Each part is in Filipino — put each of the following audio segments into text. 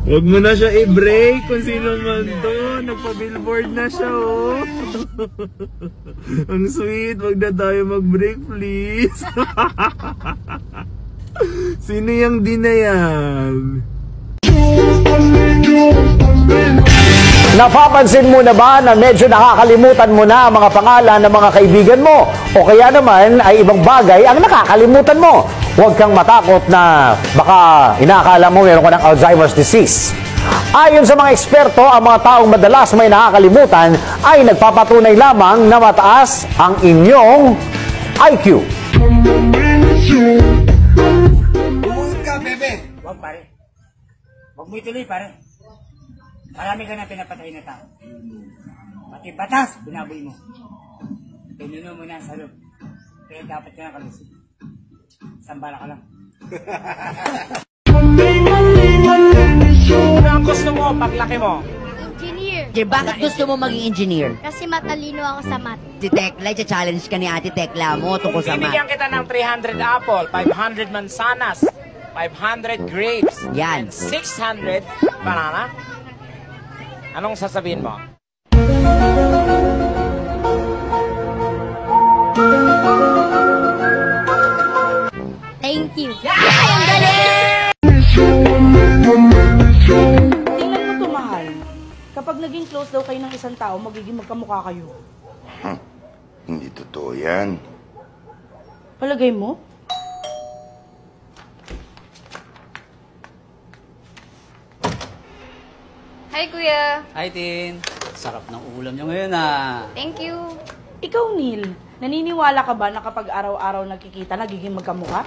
Huwag mo na siya i-break kung sino man to. Nagpa-billboard na siya, oh. Ang sweet. Huwag na tayo mag-break, please. Sino yung di na yan? Napapansin mo na ba na medyo nakakalimutan mo na ang mga pangalan ng mga kaibigan mo? O kaya naman ay ibang bagay ang nakakalimutan mo? Huwag kang matakot na baka inaakala mo meron ka ng Alzheimer's disease. Ayon sa mga eksperto, ang mga taong madalas may nakakalimutan ay nagpapatunay lamang na mataas ang inyong IQ. Umuwi ka, bebe! Huwag, pare. Huwag mo ituloy, pare. Marami ka na pinapatay na tao. Pati batas, binaboy mo. Pinuno mo na sa loob. Kaya dapat ka na kalusot. Sambala ka lang. Ano gusto mo paglaki mo? Engineer. Bakit gusto mo maging engineer? Kasi matalino ako sa math. Si Tekla, challenge ka ni Ate Tekla mo tungkol sa math. Bibigyan kita ng 300 apple, 500 mansanas, 500 grapes, Yan. and 600 banana. Anong sasabihin mo? Thank you. Ang galing! Tingnan mo to, mahal. Kapag naging close daw kayo ng isang tao, magiging magkamukha kayo. Hindi totoo yan. Palagay mo? Hi, Kuya. Hi, Tin. Sarap ng ulam niyo ngayon, ah. Thank you. Ikaw, Neil, naniniwala ka ba na kapag araw-araw nagkikita, nagiging magkamukha?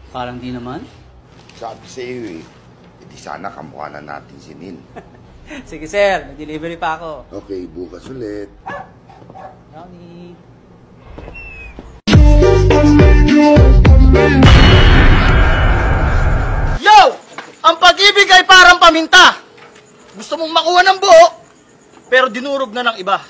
Parang di naman. Sabi sa'yo eh, hindi sana kamukha na natin si Neil. Sige, sir. May delivery pa ako. Okay, bukas ulit. Brownie. Yo! Ang pag-ibig ay parang paminta. Gusto mong makuha ng buo, pero dinurog na ng iba.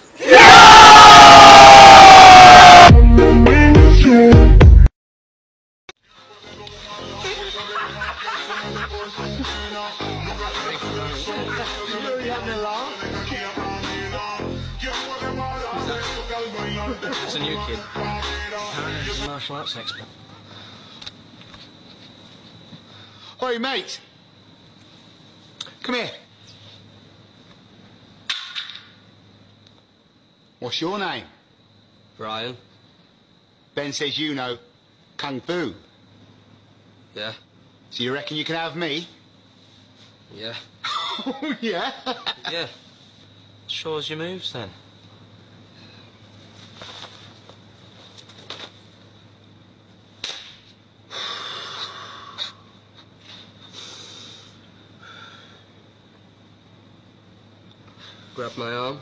It's a new kid. He's a martial arts expert. Oi, mate! Come here. What's your name? Brian. Ben says you know Kung Fu. Yeah. So you reckon you can have me? Yeah. Oh, yeah? Yeah. Show us your moves then. Grab my arm.